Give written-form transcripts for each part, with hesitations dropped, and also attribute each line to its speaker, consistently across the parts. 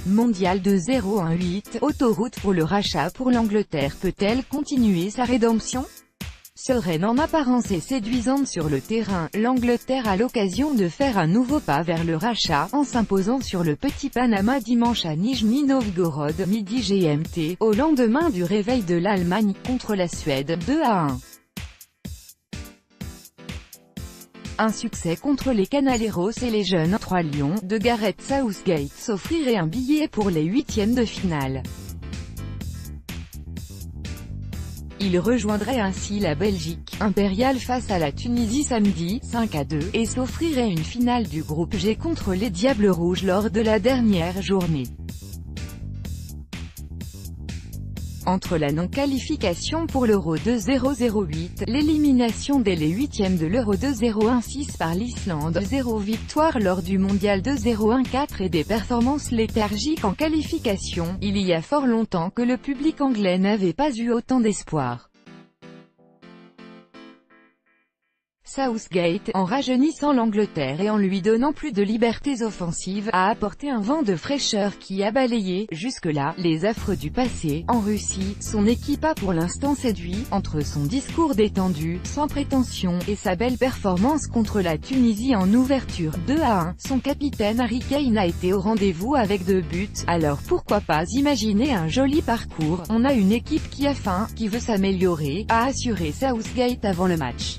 Speaker 1: Mondial 2018, autoroute pour le rachat pour l'Angleterre peut-elle continuer sa rédemption? Sereine en apparence et séduisante sur le terrain, l'Angleterre a l'occasion de faire un nouveau pas vers le rachat, en s'imposant sur le Petit Panama dimanche à Nijni Novgorod, midi GMT, au lendemain du réveil de l'Allemagne contre la Suède, 2-1. Un succès contre les Canaleros et les jeunes 3 Lions de Gareth Southgate s'offrirait un billet pour les huitièmes de finale. Il rejoindrait ainsi la Belgique, impériale face à la Tunisie samedi, 5-2, et s'offrirait une finale du groupe G contre les Diables Rouges lors de la dernière journée. Entre la non-qualification pour l'Euro 2008, l'élimination dès les huitièmes de l'Euro 2016 par l'Islande, 0 victoire lors du Mondial 2014 et des performances léthargiques en qualification, il y a fort longtemps que le public anglais n'avait pas eu autant d'espoir. Southgate, en rajeunissant l'Angleterre et en lui donnant plus de libertés offensives, a apporté un vent de fraîcheur qui a balayé, jusque-là, les affres du passé. En Russie, son équipe a pour l'instant séduit, entre son discours détendu, sans prétention, et sa belle performance contre la Tunisie en ouverture, 2-1, son capitaine Harry Kane a été au rendez-vous avec 2 buts, alors pourquoi pas imaginer un joli parcours? On a une équipe qui a faim, qui veut s'améliorer, a assuré Southgate avant le match.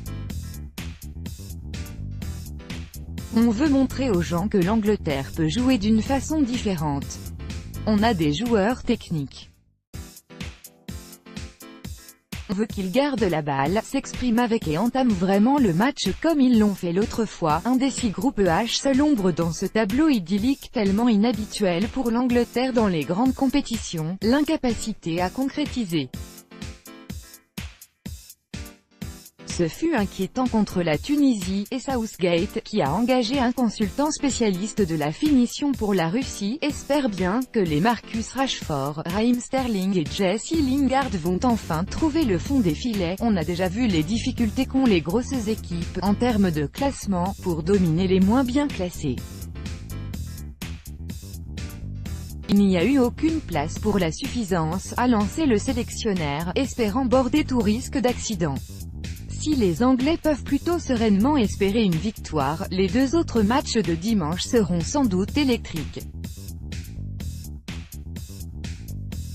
Speaker 1: On veut montrer aux gens que l'Angleterre peut jouer d'une façon différente. On a des joueurs techniques. On veut qu'ils gardent la balle, s'expriment avec et entament vraiment le match comme ils l'ont fait l'autre fois. Indécis groupe H, seule ombre dans ce tableau idyllique tellement inhabituel pour l'Angleterre dans les grandes compétitions, l'incapacité à concrétiser. Ce fut inquiétant contre la Tunisie, et Southgate, qui a engagé un consultant spécialiste de la finition pour la Russie, espère bien que les Marcus Rashford, Raheem Sterling et Jesse Lingard vont enfin trouver le fond des filets. On a déjà vu les difficultés qu'ont les grosses équipes, en termes de classement, pour dominer les moins bien classés. Il n'y a eu aucune place pour la suffisance, a lancé le sélectionneur, espérant border tout risque d'accident. Si les Anglais peuvent plutôt sereinement espérer une victoire, les 2 autres matchs de dimanche seront sans doute électriques.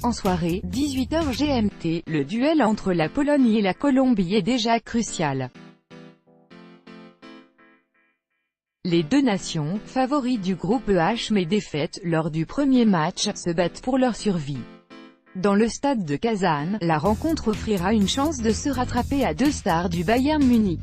Speaker 1: En soirée, 18h GMT, le duel entre la Pologne et la Colombie est déjà crucial. Les 2 nations, favoris du groupe H mais défaites lors du premier match, se battent pour leur survie. Dans le stade de Kazan, la rencontre offrira une chance de se rattraper à 2 stars du Bayern Munich.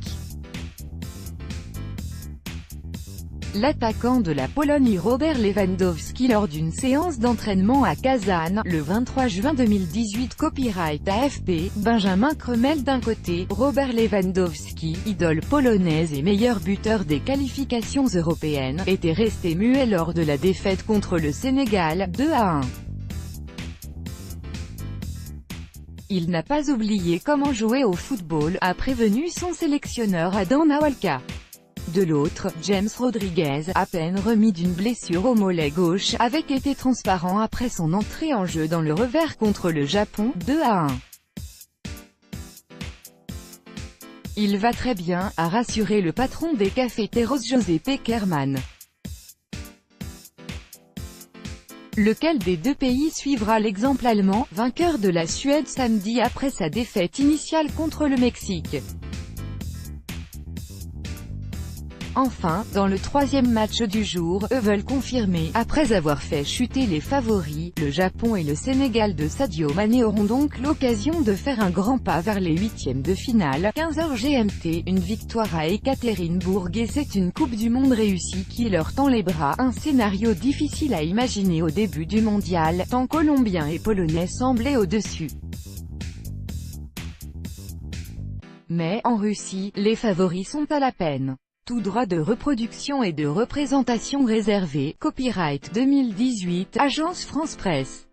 Speaker 1: L'attaquant de la Pologne Robert Lewandowski lors d'une séance d'entraînement à Kazan, le 23 juin 2018 copyright AFP, Benjamin Kremel d'un côté, Robert Lewandowski, idole polonaise et meilleur buteur des qualifications européennes, était resté muet lors de la défaite contre le Sénégal, 2-1. Il n'a pas oublié comment jouer au football, a prévenu son sélectionneur Adam Nawalka. De l'autre, James Rodriguez, à peine remis d'une blessure au mollet gauche, avait été transparent après son entrée en jeu dans le revers contre le Japon, 2-1. Il va très bien, a rassuré le patron des Cafeteros José Pekerman. Lequel des 2 pays suivra l'exemple allemand, vainqueur de la Suède samedi après sa défaite initiale contre le Mexique? Enfin, dans le 3e match du jour, eux veulent confirmer, après avoir fait chuter les favoris, le Japon et le Sénégal de Sadio Mané auront donc l'occasion de faire un grand pas vers les huitièmes de finale, 15h GMT, une victoire à Ekaterinbourg et c'est une Coupe du Monde réussie qui leur tend les bras, un scénario difficile à imaginer au début du mondial, tant Colombiens et Polonais semblaient au-dessus. Mais, en Russie, les favoris sont à la peine. Tout droit de reproduction et de représentation réservé, copyright 2018, Agence France Presse.